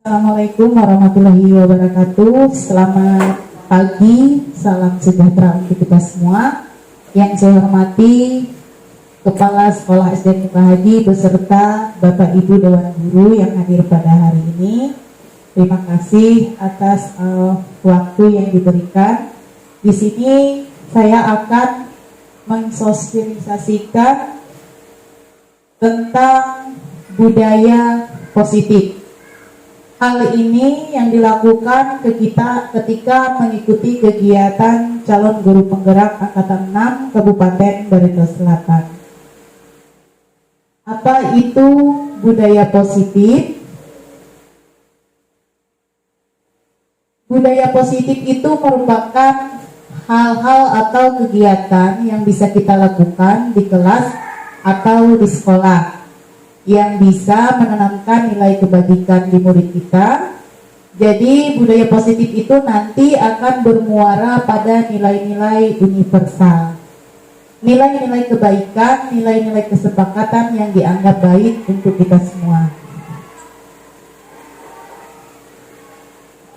Assalamualaikum warahmatullahi wabarakatuh. Selamat pagi, salam sejahtera untuk kita semua. Yang saya hormati Kepala Sekolah SD Muka Haji beserta Bapak Ibu Dewan Guru yang hadir pada hari ini. Terima kasih atas waktu yang diberikan. Di sini saya akan mensosialisasikan tentang budaya positif. Hal ini yang dilakukan ke kita ketika mengikuti kegiatan calon guru penggerak Angkatan 6 Kabupaten Barito Selatan. Apa itu budaya positif? Budaya positif itu merupakan hal-hal atau kegiatan yang bisa kita lakukan di kelas atau di sekolah yang bisa menanamkan nilai kebajikan di murid kita. Jadi budaya positif itu nanti akan bermuara pada nilai-nilai universal, nilai-nilai kebaikan, nilai-nilai kesepakatan yang dianggap baik untuk kita semua.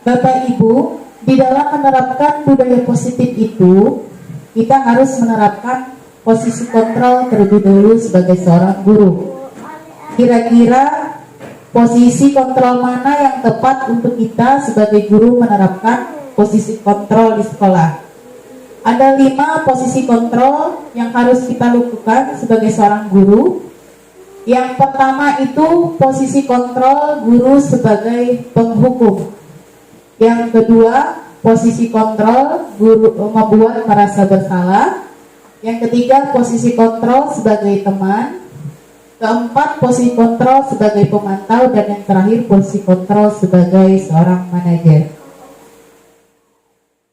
Bapak Ibu, di dalam menerapkan budaya positif itu, kita harus menerapkan posisi kontrol terlebih dahulu sebagai seorang guru. Kira-kira posisi kontrol mana yang tepat untuk kita sebagai guru menerapkan posisi kontrol di sekolah? Ada 5 posisi kontrol yang harus kita lakukan sebagai seorang guru. Yang pertama itu posisi kontrol guru sebagai penghukum. Yang kedua, posisi kontrol guru membuat merasa bersalah. Yang ketiga, posisi kontrol sebagai teman. Keempat, posisi kontrol sebagai pemantau. Dan yang terakhir, posisi kontrol sebagai seorang manajer.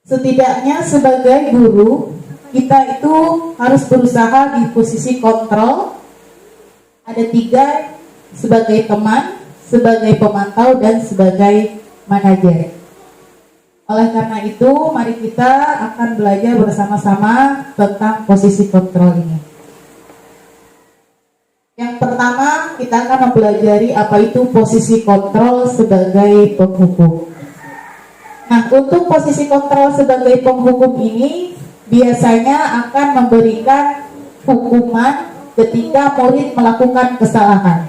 Setidaknya sebagai guru, kita itu harus berusaha di posisi kontrol. Ada 3, sebagai teman, sebagai pemantau, dan sebagai manajer. Oleh karena itu, mari kita akan belajar bersama-sama tentang posisi kontrol ini. Yang pertama, kita akan mempelajari apa itu posisi kontrol sebagai penghukum. Nah, untuk posisi kontrol sebagai penghukum ini biasanya akan memberikan hukuman ketika murid melakukan kesalahan.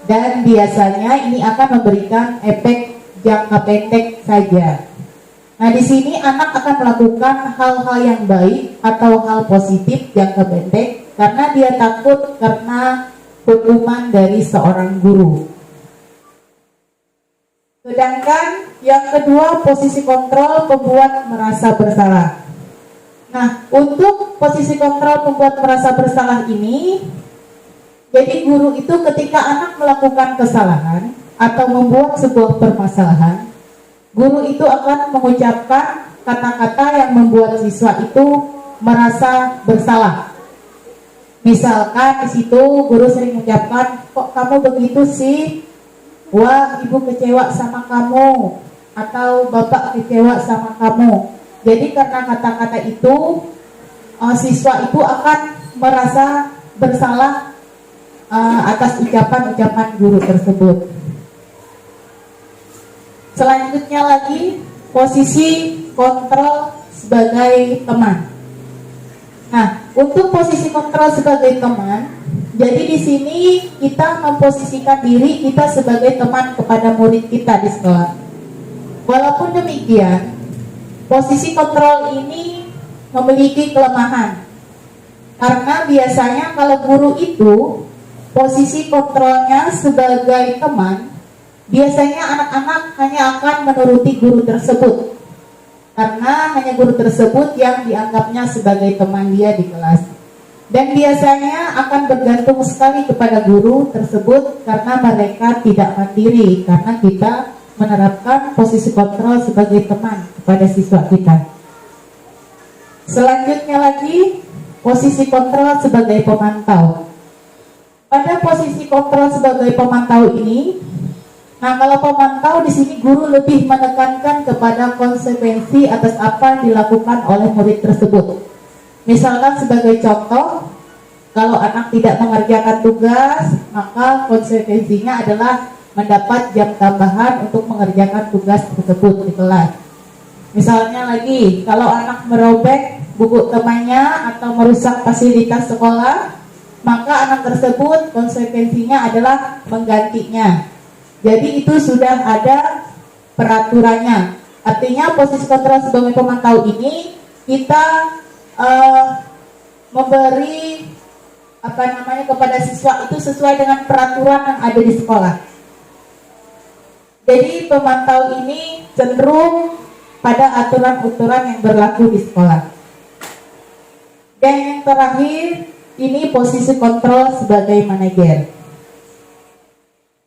Dan biasanya ini akan memberikan efek jangka pendek saja. Nah, di sini anak akan melakukan hal-hal yang baik atau hal positif jangka pendek karena dia takut karena hukuman dari seorang guru. Sedangkan yang kedua, posisi kontrol membuat merasa bersalah. Nah, untuk posisi kontrol membuat merasa bersalah ini, jadi guru itu ketika anak melakukan kesalahan atau membuat sebuah permasalahan, guru itu akan mengucapkan kata-kata yang membuat siswa itu merasa bersalah. Misalkan di situ guru sering mengucapkan, kok kamu begitu sih? Wah, ibu kecewa sama kamu. Atau bapak kecewa sama kamu. Jadi karena kata-kata itu, siswa itu akan merasa bersalah atas ucapan-ucapan guru tersebut. Selanjutnya lagi, posisi kontrol sebagai teman. Nah, untuk posisi kontrol sebagai teman, jadi di sini kita memposisikan diri kita sebagai teman kepada murid kita di sekolah. Walaupun demikian, posisi kontrol ini memiliki kelemahan. Karena biasanya kalau guru itu posisi kontrolnya sebagai teman, biasanya anak-anak hanya akan menuruti guru tersebut. Karena hanya guru tersebut yang dianggapnya sebagai teman dia di kelas. Dan biasanya akan bergantung sekali kepada guru tersebut karena mereka tidak mandiri. Karena kita menerapkan posisi kontrol sebagai teman kepada siswa kita. Selanjutnya lagi, posisi kontrol sebagai pemantau. Pada posisi kontrol sebagai pemantau ini, nah, kalau pemantau di sini guru lebih menekankan kepada konsekuensi atas apa yang dilakukan oleh murid tersebut. Misalkan sebagai contoh, kalau anak tidak mengerjakan tugas, maka konsekuensinya adalah mendapat jam tambahan untuk mengerjakan tugas tersebut di kelas. Misalnya lagi, kalau anak merobek buku temannya atau merusak fasilitas sekolah, maka anak tersebut konsekuensinya adalah menggantinya. Jadi itu sudah ada peraturannya. Artinya posisi kontrol sebagai pemantau ini kita memberi kepada siswa itu sesuai dengan peraturan yang ada di sekolah. Jadi pemantau ini cenderung pada aturan-aturan yang berlaku di sekolah. Dan yang terakhir, ini posisi kontrol sebagai manajer.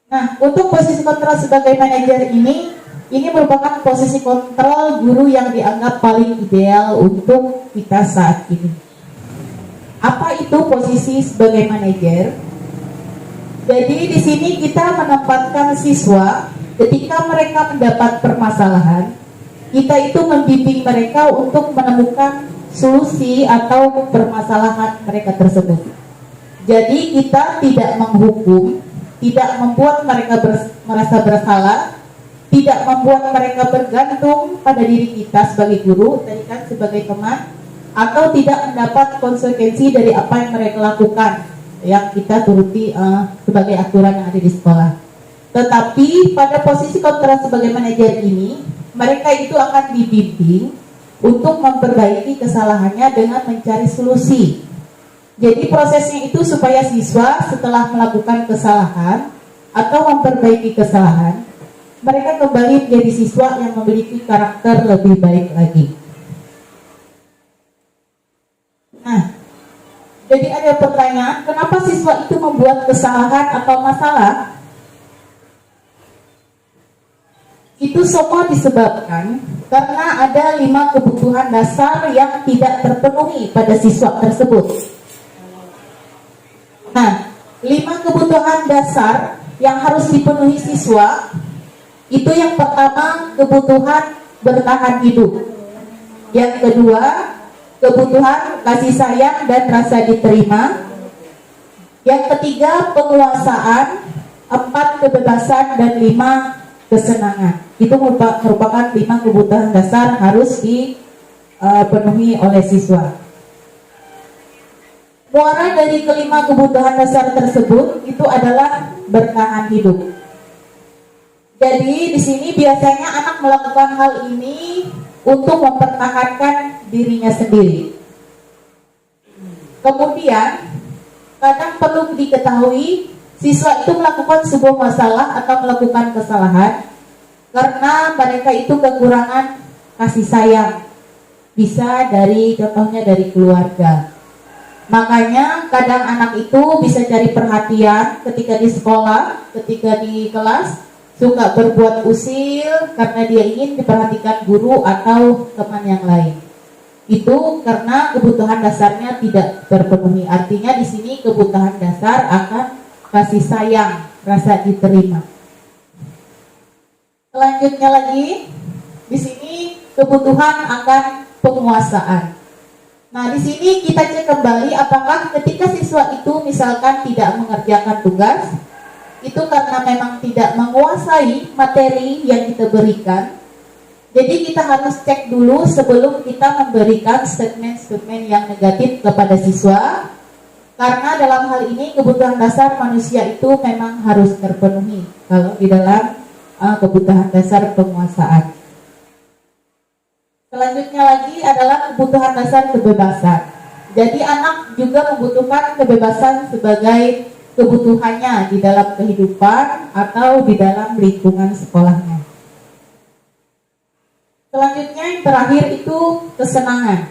Nah, untuk posisi kontrol sebagai manajer ini merupakan posisi kontrol guru yang dianggap paling ideal untuk kita saat ini. Apa itu posisi sebagai manajer? Jadi di sini kita menempatkan siswa ketika mereka mendapat permasalahan, kita itu membimbing mereka untuk menemukan solusi atau permasalahan mereka tersebut. Jadi kita tidak menghukum, tidak membuat mereka merasa bersalah, tidak membuat mereka bergantung pada diri kita sebagai guru, tadi kan sebagai teman, atau tidak mendapat konsekuensi dari apa yang mereka lakukan yang kita turuti sebagai aturan yang ada di sekolah. Tetapi pada posisi kontrol sebagai manajer ini, mereka itu akan dibimbing untuk memperbaiki kesalahannya dengan mencari solusi. Jadi prosesnya itu supaya siswa setelah melakukan kesalahan atau memperbaiki kesalahan, mereka kembali menjadi siswa yang memiliki karakter lebih baik lagi. Nah, jadi ada pertanyaan, kenapa siswa itu membuat kesalahan atau masalah? Itu semua disebabkan karena ada 5 kebutuhan dasar yang tidak terpenuhi pada siswa tersebut. Nah, 5 kebutuhan dasar yang harus dipenuhi siswa, itu yang pertama kebutuhan bertahan hidup. Yang kedua, kebutuhan kasih sayang dan rasa diterima. Yang ketiga, penguasaan. 4, kebebasan. Dan 5, kesenangan. Itu merupakan 5 kebutuhan dasar harus dipenuhi oleh siswa. Muara dari kelima kebutuhan dasar tersebut itu adalah bertahan hidup. Jadi di sini biasanya anak melakukan hal ini untuk mempertahankan dirinya sendiri. Kemudian, kadang perlu diketahui siswa itu melakukan sebuah masalah atau melakukan kesalahan karena mereka itu kekurangan kasih sayang. Bisa contohnya dari keluarga. Makanya kadang anak itu bisa cari perhatian ketika di sekolah, ketika di kelas, suka berbuat usil karena dia ingin diperhatikan guru atau teman yang lain. Itu karena kebutuhan dasarnya tidak terpenuhi. Artinya di sini kebutuhan dasar akan kasih sayang, rasa diterima. Selanjutnya lagi, di sini kebutuhan akan penguasaan. Nah, di sini kita cek kembali apakah ketika siswa itu misalkan tidak mengerjakan tugas, itu karena memang tidak menguasai materi yang kita berikan. Jadi kita harus cek dulu sebelum kita memberikan statement-statement yang negatif kepada siswa. Karena dalam hal ini kebutuhan dasar manusia itu memang harus terpenuhi kalau di dalam kebutuhan dasar penguasaan. Selanjutnya lagi adalah kebutuhan dasar kebebasan. Jadi anak juga membutuhkan kebebasan sebagai kebutuhannya di dalam kehidupan atau di dalam lingkungan sekolahnya. Selanjutnya yang terakhir itu kesenangan.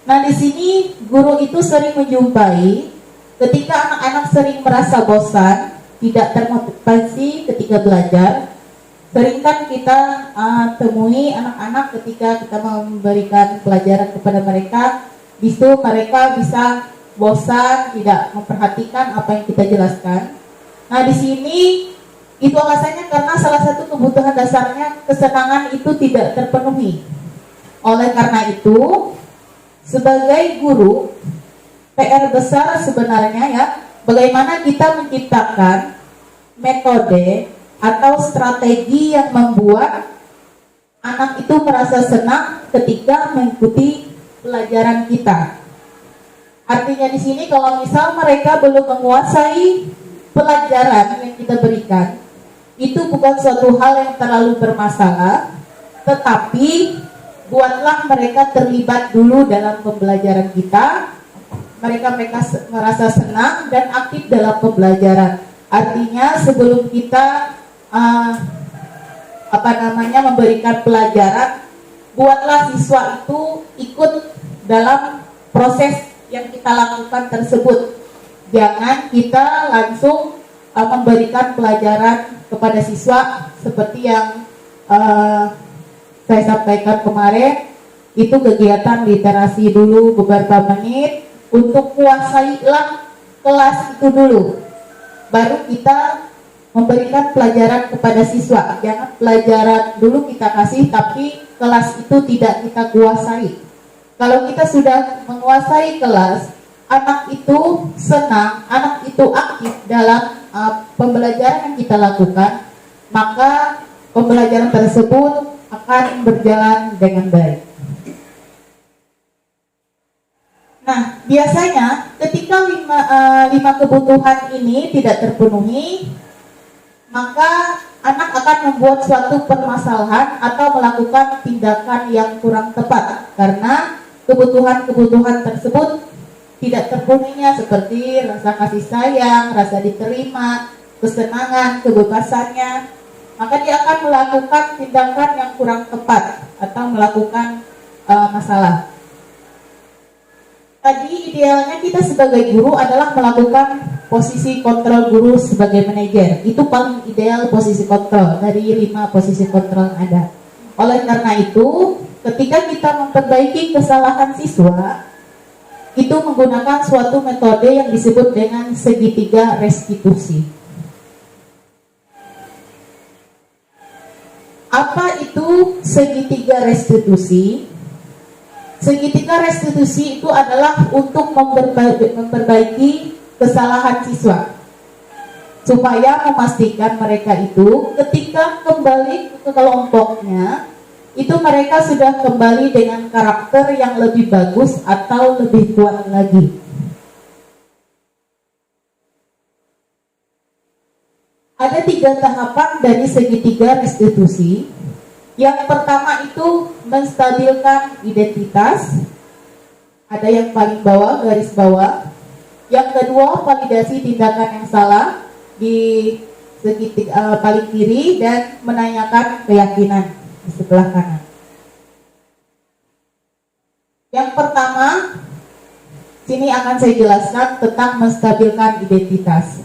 Nah, di sini guru itu sering menjumpai ketika anak-anak sering merasa bosan, tidak termotivasi ketika belajar. Sering kan kita temui anak-anak ketika kita memberikan pelajaran kepada mereka, bisu mereka bisa bosan, tidak memperhatikan apa yang kita jelaskan. Nah, di sini itu alasannya karena salah satu kebutuhan dasarnya kesenangan itu tidak terpenuhi. Oleh karena itu, sebagai guru, PR besar sebenarnya ya, bagaimana kita menciptakan metode atau strategi yang membuat anak itu merasa senang ketika mengikuti pelajaran kita. Artinya di sini kalau misal mereka belum menguasai pelajaran yang kita berikan, itu bukan suatu hal yang terlalu bermasalah, tetapi buatlah mereka terlibat dulu dalam pembelajaran kita. Mereka merasa senang dan aktif dalam pembelajaran. Artinya sebelum kita memberikan pelajaran, buatlah siswa itu ikut dalam proses yang kita lakukan tersebut. Jangan kita langsung memberikan pelajaran kepada siswa seperti yang saya sampaikan kemarin. Itu kegiatan literasi dulu beberapa menit untuk kuasailah kelas itu dulu, baru kita memberikan pelajaran kepada siswa. Jangan pelajaran dulu kita kasih tapi kelas itu tidak kita kuasai. Kalau kita sudah menguasai kelas, anak itu senang, anak itu aktif dalam pembelajaran yang kita lakukan, maka pembelajaran tersebut akan berjalan dengan baik. Nah, biasanya ketika lima kebutuhan ini tidak terpenuhi, maka anak akan membuat suatu permasalahan atau melakukan tindakan yang kurang tepat karena kebutuhan-kebutuhan tersebut tidak terpenuhinya, seperti rasa kasih sayang, rasa diterima, kesenangan, kebebasannya. Maka dia akan melakukan tindakan yang kurang tepat atau melakukan masalah. Tadi idealnya kita sebagai guru adalah melakukan posisi kontrol guru sebagai manajer. Itu paling ideal posisi kontrol dari 5 posisi kontrol yang ada. Oleh karena itu, ketika kita memperbaiki kesalahan siswa, itu menggunakan suatu metode yang disebut dengan segitiga restitusi. Apa itu segitiga restitusi? Segitiga restitusi itu adalah untuk memperbaiki kesalahan siswa, supaya memastikan mereka itu ketika kembali ke kelompoknya, itu mereka sudah kembali dengan karakter yang lebih bagus atau lebih kuat lagi. Ada 3 tahapan dari segitiga restitusi. Yang pertama itu menstabilkan identitas. Ada yang paling bawah, garis bawah. Yang kedua, validasi tindakan yang salah di segitiga paling kiri, dan menanyakan keyakinan di sebelah kanan. Yang pertama, sini akan saya jelaskan tentang menstabilkan identitas.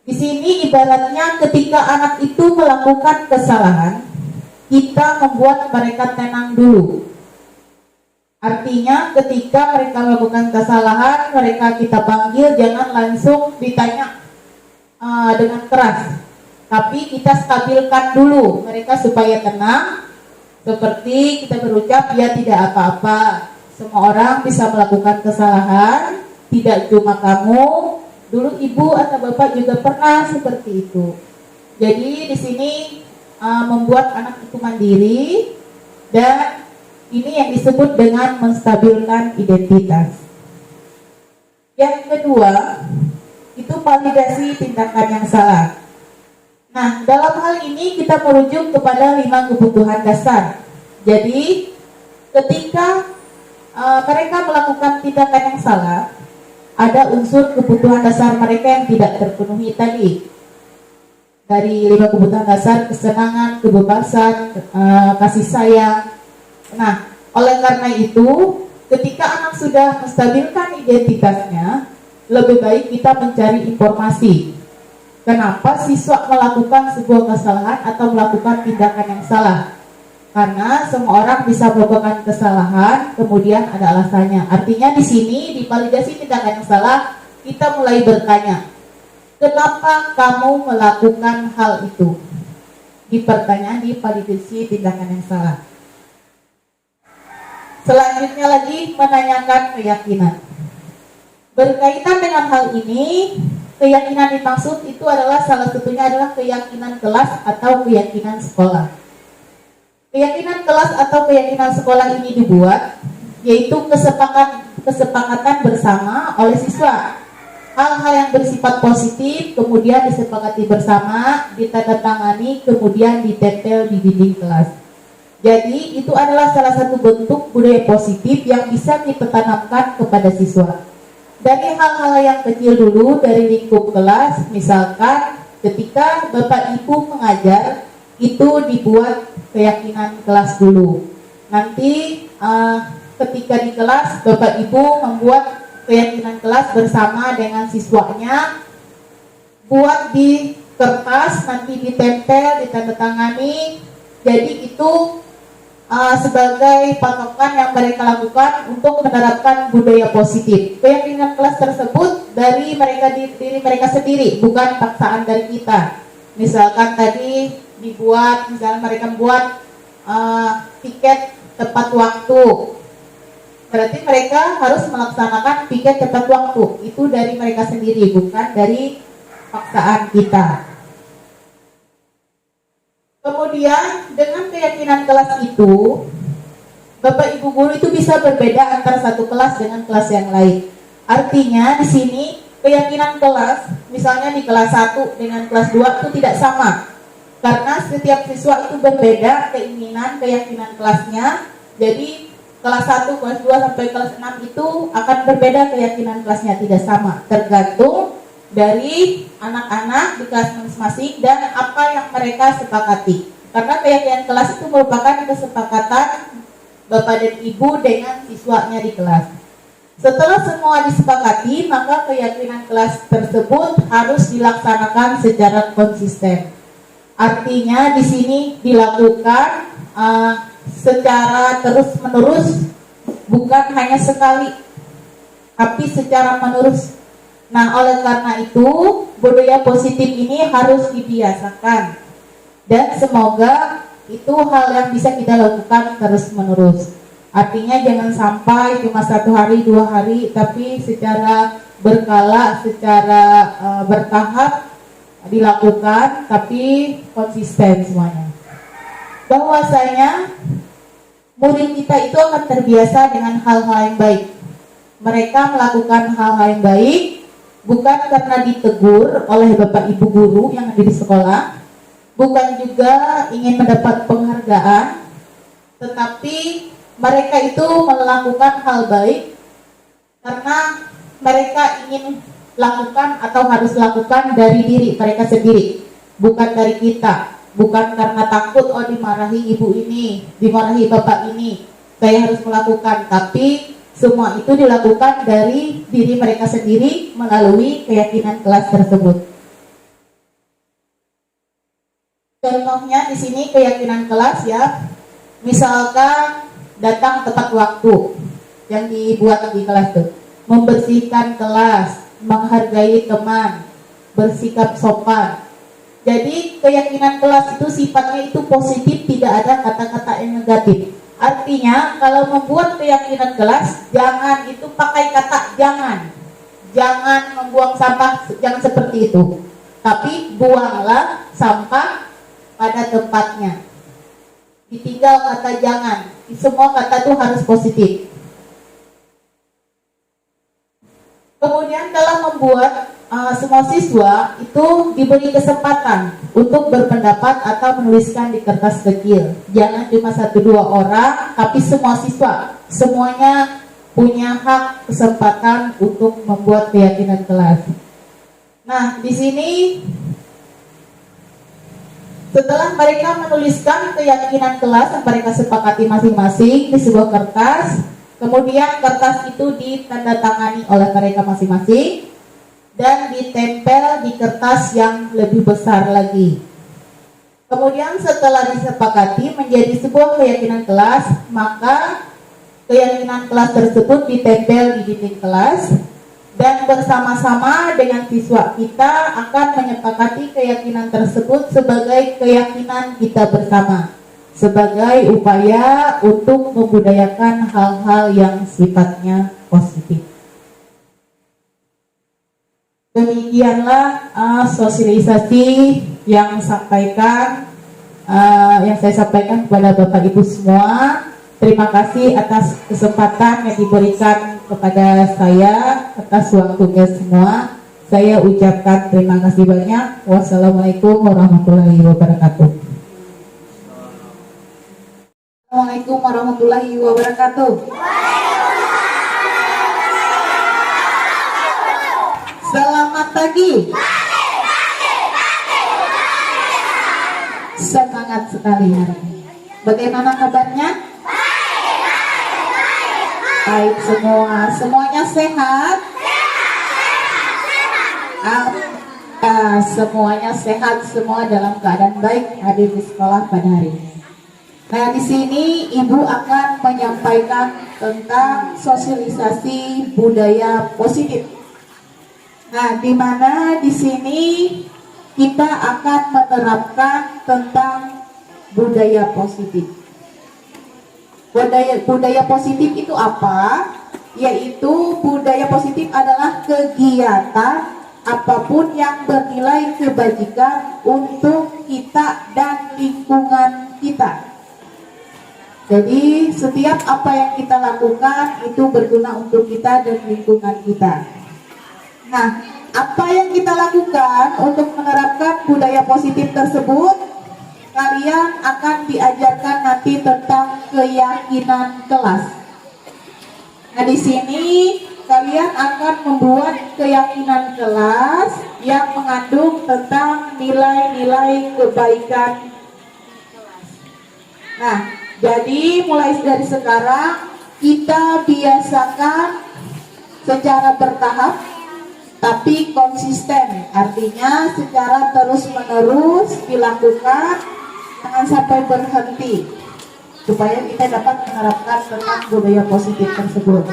Di sini ibaratnya ketika anak itu melakukan kesalahan, kita membuat mereka tenang dulu. Artinya ketika mereka melakukan kesalahan, mereka kita panggil, jangan langsung ditanya dengan keras, tapi kita stabilkan dulu mereka supaya tenang. Seperti kita berucap, ya tidak apa-apa, semua orang bisa melakukan kesalahan, tidak cuma kamu, dulu ibu atau bapak juga pernah seperti itu. Jadi di sini membuat anak itu mandiri, dan ini yang disebut dengan menstabilkan identitas. Yang kedua, itu validasi tindakan yang salah. Nah, dalam hal ini kita merujuk kepada 5 kebutuhan dasar. Jadi, ketika mereka melakukan tindakan yang salah, ada unsur kebutuhan dasar mereka yang tidak terpenuhi tadi. Dari 5 kebutuhan dasar, kesenangan, kebebasan, kasih sayang. Nah, oleh karena itu, ketika anak sudah menstabilkan identitasnya, lebih baik kita mencari informasi. Kenapa siswa melakukan sebuah kesalahan atau melakukan tindakan yang salah? Karena semua orang bisa melakukan kesalahan, kemudian ada alasannya. Artinya di sini, di validasi tindakan yang salah, kita mulai bertanya, kenapa kamu melakukan hal itu? Di pertanyaan di validasi tindakan yang salah. Selanjutnya lagi menanyakan keyakinan. Berkaitan dengan hal ini, keyakinan dimaksud itu adalah salah satunya adalah keyakinan kelas atau keyakinan sekolah. Keyakinan kelas atau keyakinan sekolah ini dibuat yaitu kesepakatan bersama oleh siswa. Hal-hal yang bersifat positif kemudian disepakati bersama, ditandatangani, kemudian ditempel di dinding kelas. Jadi itu adalah salah satu bentuk budaya positif yang bisa kita tanamkan kepada siswa. Dari hal-hal yang kecil dulu, dari lingkup kelas, misalkan ketika Bapak Ibu mengajar, itu dibuat keyakinan kelas dulu. Nanti ketika di kelas, Bapak Ibu membuat keyakinan kelas bersama dengan siswanya, buat di kertas, nanti ditempel, ditandatangani. Jadi itu sebagai patokan yang mereka lakukan untuk menerapkan budaya positif. Keyakinan kelas tersebut dari diri mereka sendiri, bukan paksaan dari kita. Misalkan tadi dibuat, misalnya mereka membuat tiket tepat waktu, berarti mereka harus melaksanakan tiket tepat waktu. Itu dari mereka sendiri, bukan dari paksaan kita. Kemudian dengan keyakinan kelas itu, Bapak Ibu guru itu bisa berbeda antara satu kelas dengan kelas yang lain. Artinya di sini keyakinan kelas, misalnya di kelas 1 dengan kelas 2 itu tidak sama. Karena setiap siswa itu berbeda keyakinan kelasnya. Jadi kelas 1, kelas 2 sampai kelas 6 itu akan berbeda keyakinan kelasnya, tidak sama. Tergantung dari anak-anak di kelas masing-masing dan apa yang mereka sepakati. Karena keyakinan kelas itu merupakan kesepakatan Bapak dan Ibu dengan siswanya di kelas. Setelah semua disepakati, maka keyakinan kelas tersebut harus dilaksanakan secara konsisten. Artinya di sini dilakukan secara terus-menerus, bukan hanya sekali, tapi secara menerus. Nah, oleh karena itu, budaya positif ini harus dibiasakan. Dan semoga itu hal yang bisa kita lakukan terus-menerus. Artinya jangan sampai cuma 1 hari, 2 hari, tapi secara berkala, secara bertahap dilakukan, tapi konsisten semuanya. Bahwasanya murid kita itu akan terbiasa dengan hal-hal yang baik. Mereka melakukan hal-hal yang baik bukan karena ditegur oleh Bapak Ibu guru yang ada di sekolah, bukan juga ingin mendapat penghargaan, tetapi mereka itu melakukan hal baik karena mereka ingin lakukan atau harus lakukan dari diri mereka sendiri, bukan dari kita. Bukan karena takut, oh dimarahi ibu ini, dimarahi bapak ini, saya harus melakukan, tapi semua itu dilakukan dari diri mereka sendiri melalui keyakinan kelas tersebut. Contohnya di sini keyakinan kelas ya, misalkan datang tepat waktu yang dibuat di kelas itu, membersihkan kelas, menghargai teman, bersikap sopan. Jadi keyakinan kelas itu sifatnya itu positif, tidak ada kata-kata yang negatif. Artinya kalau membuat keyakinan kelas, jangan itu pakai kata jangan membuang sampah, jangan seperti itu. Tapi buanglah sampah pada tempatnya. Ditinggal kata jangan. Semua kata itu harus positif. Kemudian dalam membuat semua siswa itu diberi kesempatan untuk berpendapat atau menuliskan di kertas kecil. Jangan cuma 1-2 orang, tapi semua siswa, semuanya punya hak kesempatan untuk membuat keyakinan kelas. Nah, di sini setelah mereka menuliskan keyakinan kelas yang mereka sepakati masing-masing di sebuah kertas, kemudian kertas itu ditandatangani oleh mereka masing-masing dan ditempel di kertas yang lebih besar lagi. Kemudian setelah disepakati menjadi sebuah keyakinan kelas, maka keyakinan kelas tersebut ditempel di dinding kelas dan bersama-sama dengan siswa kita akan menyepakati keyakinan tersebut sebagai keyakinan kita bersama, sebagai upaya untuk membudayakan hal-hal yang sifatnya positif. Demikianlah sosialisasi yang yang saya sampaikan kepada Bapak Ibu semua. Terima kasih atas kesempatan yang diberikan kepada saya, atas waktunya semua. Saya ucapkan terima kasih banyak. Wassalamualaikum warahmatullahi wabarakatuh. Assalamualaikum warahmatullahi wabarakatuh. Selamat pagi. Semangat sekali hari ini. Bagaimana kabarnya? Baik semua. Semuanya sehat? Semuanya sehat, semua dalam keadaan baik hadir di sekolah pada hari ini. Nah, di sini Ibu akan menyampaikan tentang sosialisasi budaya positif. Nah, di mana di sini kita akan menerapkan tentang budaya positif. Budaya positif itu apa? Yaitu budaya positif adalah kegiatan apapun yang bernilai kebajikan untuk kita dan lingkungan kita. Jadi setiap apa yang kita lakukan itu berguna untuk kita dan lingkungan kita. Nah, apa yang kita lakukan untuk menerapkan budaya positif tersebut? Kalian akan diajarkan nanti tentang keyakinan kelas. Nah, di sini kalian akan membuat keyakinan kelas yang mengandung tentang nilai-nilai kebaikan. Nah, jadi mulai dari sekarang kita biasakan secara bertahap tapi konsisten, artinya secara terus-menerus dilakukan, jangan sampai berhenti, supaya kita dapat menerapkan tentang budaya positif tersebut.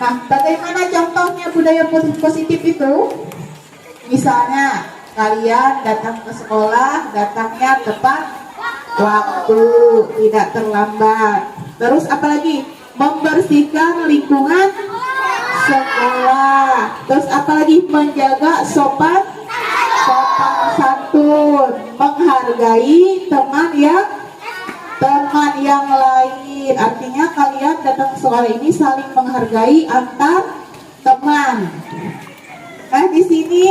Nah, bagaimana contohnya budaya positif itu? Misalnya kalian datang ke sekolah, datangnya tepat waktu, tidak terlambat. Terus apalagi? Membersihkan lingkungan sekolah. Terus apalagi? Menjaga sopan santun, menghargai teman yang lain. Artinya kalian datang ke sekolah ini saling menghargai antar teman. Nah, di sini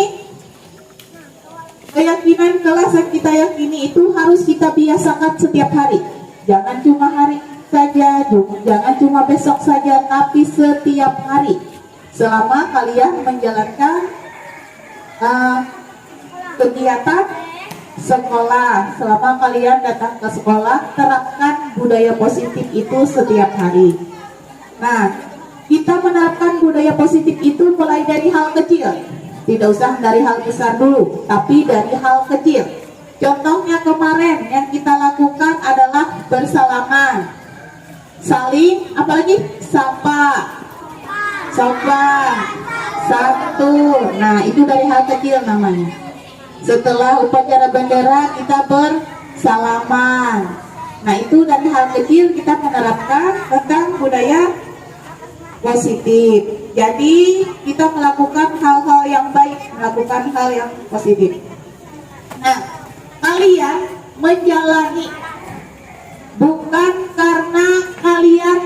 keyakinan kelas yang kita yakini itu harus kita biasakan setiap hari. Jangan cuma hari saja, jangan cuma besok saja, tapi setiap hari. Selama kalian menjalankan kegiatan sekolah, selama kalian datang ke sekolah, terapkan budaya positif itu setiap hari. Nah, kita menerapkan budaya positif itu mulai dari hal kecil. Tidak usah dari hal besar dulu, tapi dari hal kecil. Contohnya kemarin yang kita lakukan adalah bersalaman, saling apalagi sapa, sopan, santun. Nah, itu dari hal kecil namanya. Setelah upacara bendera kita bersalaman. Nah, itu dari hal kecil kita menerapkan tentang budaya positif. Jadi kita melakukan hal-hal yang baik, melakukan hal yang positif. Nah, kalian menjalani bukan karena kalian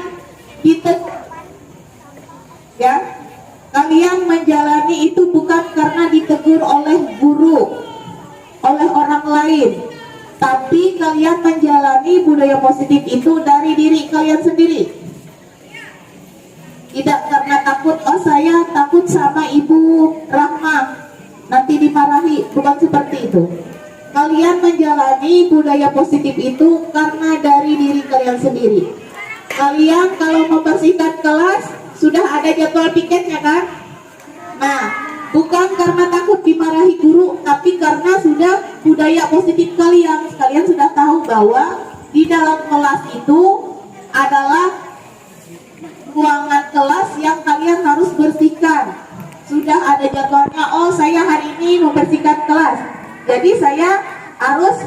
ditegur, ya. Kalian menjalani itu bukan karena ditegur oleh guru, oleh orang lain, tapi kalian menjalani budaya positif itu dari diri kalian sendiri. Tidak karena takut, oh saya takut sama Ibu Rahma nanti dimarahi, bukan seperti itu. Kalian menjalani budaya positif itu karena dari diri kalian sendiri. Kalian kalau membersihkan kelas sudah ada jadwal piketnya kan? Nah, bukan karena takut dimarahi guru, tapi karena sudah budaya positif kalian. Kalian sudah tahu bahwa di dalam kelas itu adalah ruangan kelas yang kalian harus bersihkan. Sudah ada jadwalnya, oh saya hari ini membersihkan kelas, jadi saya harus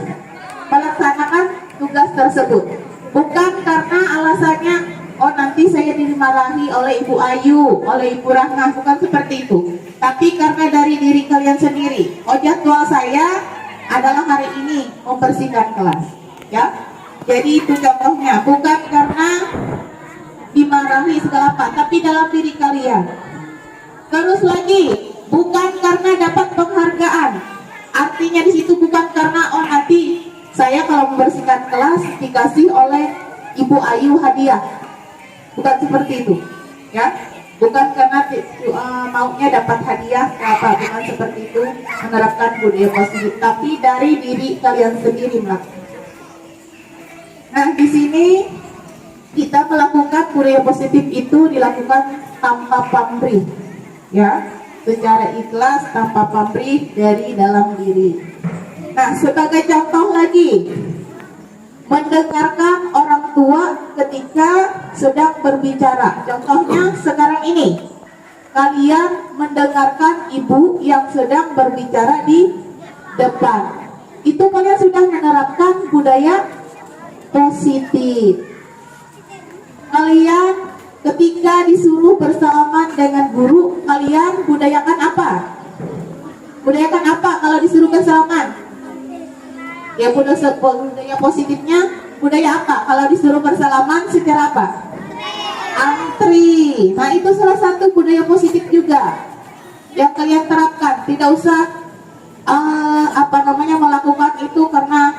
melaksanakan tugas tersebut. Bukan karena alasannya, oh nanti saya dimarahi oleh Ibu Ayu, oleh Ibu Rahma, bukan seperti itu. tapi karena dari diri kalian sendiri. Oh, jadwal saya adalah hari ini membersihkan kelas, ya. Jadi itu contohnya, bukan karena dimarahi segala apa, tapi dalam diri kalian. Terus lagi, bukan karena dapat penghargaan. Artinya di situ bukan karena oh nanti saya kalau membersihkan kelas dikasih oleh Ibu Ayu hadiah. Bukan seperti itu, ya. Bukan karena maunya dapat hadiah apa, bukan seperti itu menerapkan budaya positif, tapi dari diri kalian sendiri melakukan. Nah, di sini kita melakukan budaya positif itu dilakukan tanpa pamrih, ya, secara ikhlas tanpa pamrih dari dalam diri. Nah, sebagai contoh lagi, mendengarkan orang tua ketika sedang berbicara. Contohnya sekarang ini, kalian mendengarkan ibu yang sedang berbicara di depan. Itu kalian sudah menerapkan budaya positif. Kalian ketika disuruh bersalaman dengan guru, kalian budayakan apa? Budayakan apa kalau disuruh bersalaman? Ya, budaya positifnya budaya apa? Kalau disuruh bersalaman secara apa? Antri. Nah, itu salah satu budaya positif juga yang kalian terapkan. Tidak usah melakukan itu karena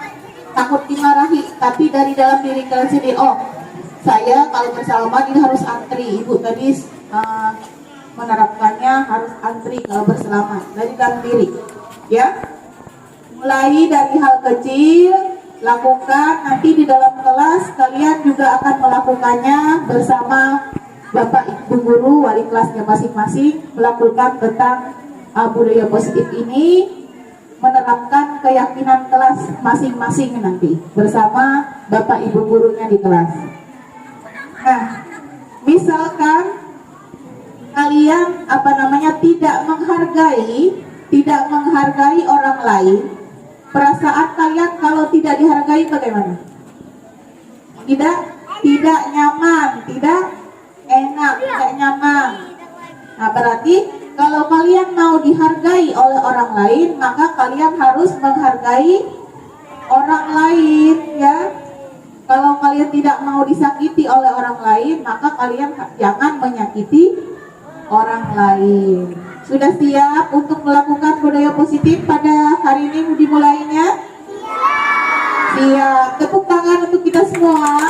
takut dimarahi, tapi dari dalam diri kalian sendiri. Oh, saya kalau bersalaman ini harus antri. Ibu tadi menerapkannya harus antri kalau bersalaman dari dalam diri, ya. Mulai dari hal kecil, lakukan. Nanti di dalam kelas kalian juga akan melakukannya bersama Bapak Ibu Guru, wali kelasnya masing-masing, melakukan tentang budaya positif ini, menerapkan keyakinan kelas masing-masing nanti bersama Bapak Ibu Gurunya di kelas. Nah, misalkan kalian tidak menghargai orang lain, perasaan kalian kalau tidak dihargai bagaimana? Tidak nyaman, tidak enak, tidak nyaman. Nah, berarti kalau kalian mau dihargai oleh orang lain, maka kalian harus menghargai orang lain, ya. Kalau kalian tidak mau disakiti oleh orang lain, maka kalian jangan menyakiti orang lain. Sudah siap untuk melakukan budaya positif pada hari ini dimulainya? Siap. Tepuk tangan untuk kita semua.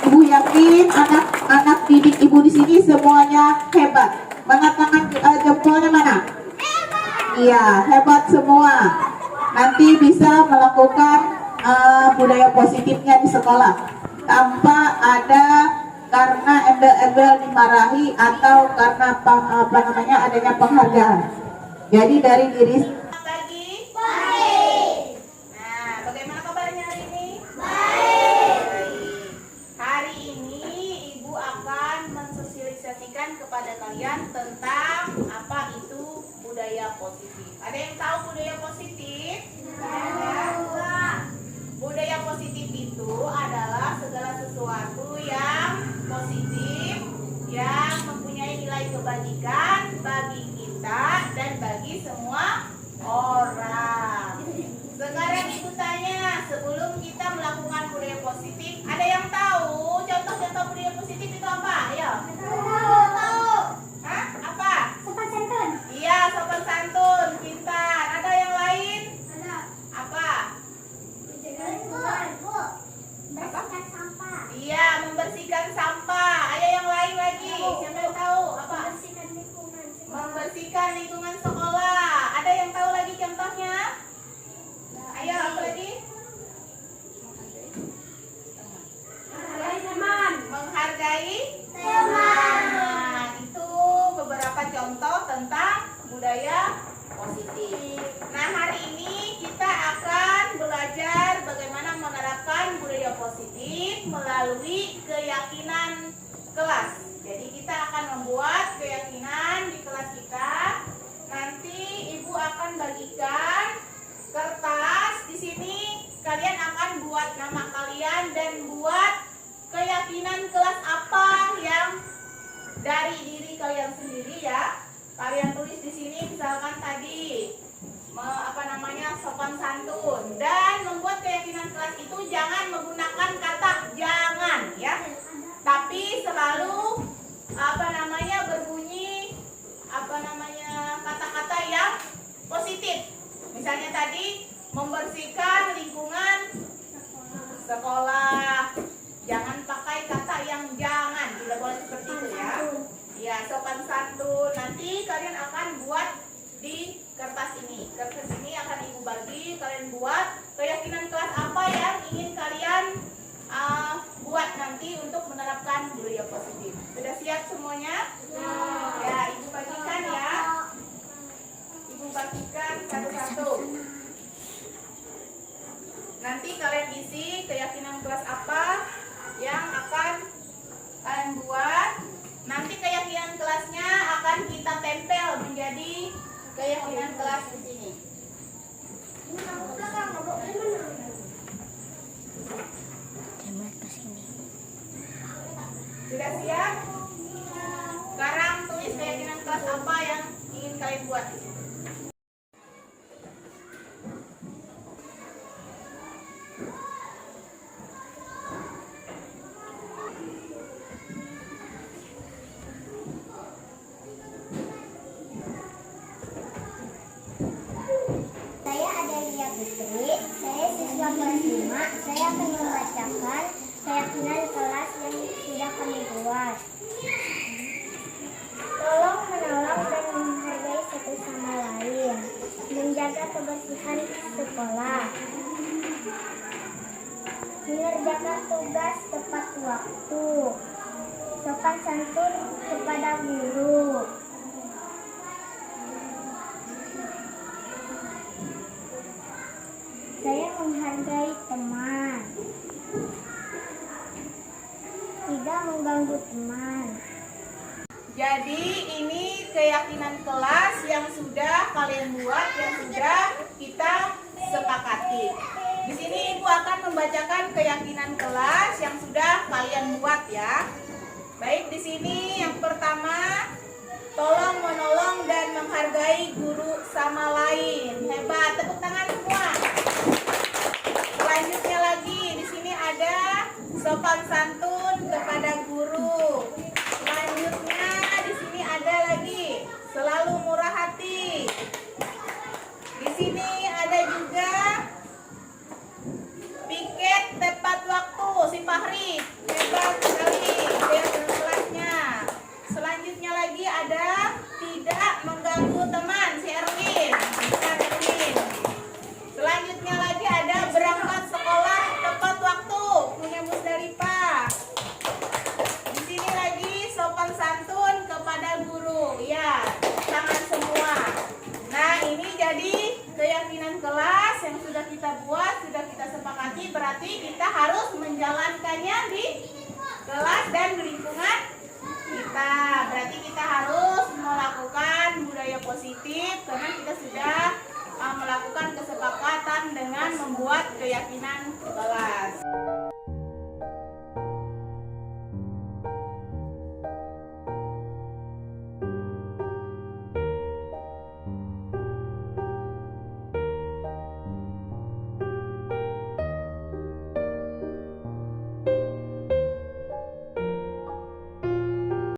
Ibu yakin anak-anak didik ibu di sini semuanya hebat. Mana tangan jempolnya mana? Iya, hebat semua. Nanti bisa melakukan budaya positifnya di sekolah tanpa ada karena embel-embel dimarahi atau karena adanya penghargaan. Jadi dari diri. Pagi. Baik. Nah, bagaimana kabarnya hari ini? Baik. Hari ini Ibu akan mensosialisasikan kepada kalian tentang apa itu budaya positif. Ada yang tahu budaya positif? Budaya positif itu adalah segala sesuatu yang positif, yang mempunyai nilai kebajikan bagi kita dan bagi semua orang. Sekarang Ibu tanya, sebelum kita melakukan budaya positif, ada yang tahu contoh-contoh budaya positif itu apa? Ayo. Tahu. Hah? Apa? Sopan santun. Iya, sopan santun, pintar. Ada yang lain? Ada. Apa? Membersihkan sampah. Iya, membersihkan sampah. Ada yang lain lagi? Siapa yang tahu? Apa? Membersihkan lingkungan. Membersihkan lingkungan sekolah. Ada yang tahu lagi contohnya? Ayo, apa lagi? Menghargai teman. Menghargai teman. Nah, itu beberapa contoh tentang budaya positif. Nah, hari ini kita akan belajar bagaimana menerapkan budaya positif melalui keyakinan kelas. Jadi kita akan membuat keyakinan di kelas kita. Nanti santun. Nanti kalian akan buat di kertas ini. Kertas ini akan ibu bagi, kalian buat keyakinan kelas apa yang ingin kalian buat nanti untuk menerapkan budaya positif. Sudah siap semuanya? Ya, ibu bagikan ya. Ibu bagikan satu-satu. Nanti kalian isi keyakinan kelas apa yang akan kalian buat. Nanti keyakinan kelasnya akan kita tempel menjadi keyakinan kelas di sini. Sudah siap? Sekarang tulis keyakinan kelas apa yang ingin kalian buat di sini. Saya Adelia Putri, saya siswa kelas 5. Saya akan membacakan keyakinan kelas yang sudah kami buat. Tolong menolong dan menghargai satu sama lain. Menjaga kebersihan sekolah. Mengerjakan tugas tepat waktu. Sopan santun kepada guru. Saya menghargai teman. Tidak mengganggu teman. Jadi ini keyakinan kelas yang sudah kalian buat, yang sudah kita sepakati. Di sini ibu akan membacakan keyakinan kelas yang sudah kalian buat ya. Baik, di sini yang pertama, tolong menolong dan menghargai guru sama lain. Hebat, tepuk tangan semua. Selanjutnya lagi, di sini ada sopan santun kepada guru. Selanjutnya di sini ada lagi selalu murah hati. Di sini ada juga piket tepat waktu si Fahri. Hebat sekali keyakinan kelasnya. Selanjutnya lagi ada tidak mengganggu teman si Erwin. Bukan Erwin. Selanjutnya lagi ada berangkat sekolah tepat waktu punya Musdalifah. Di sini lagi sopan santun kepada guru. Ya, tangan semua. Nah, ini jadi keyakinan kelas yang sudah kita buat, sudah kita sepakati. Berarti kita harus menjalankannya di kelas dan di lingkungan kita. Berarti kita harus melakukan budaya positif karena kita sudah melakukan kesepakatan dengan membuat keyakinan kelas.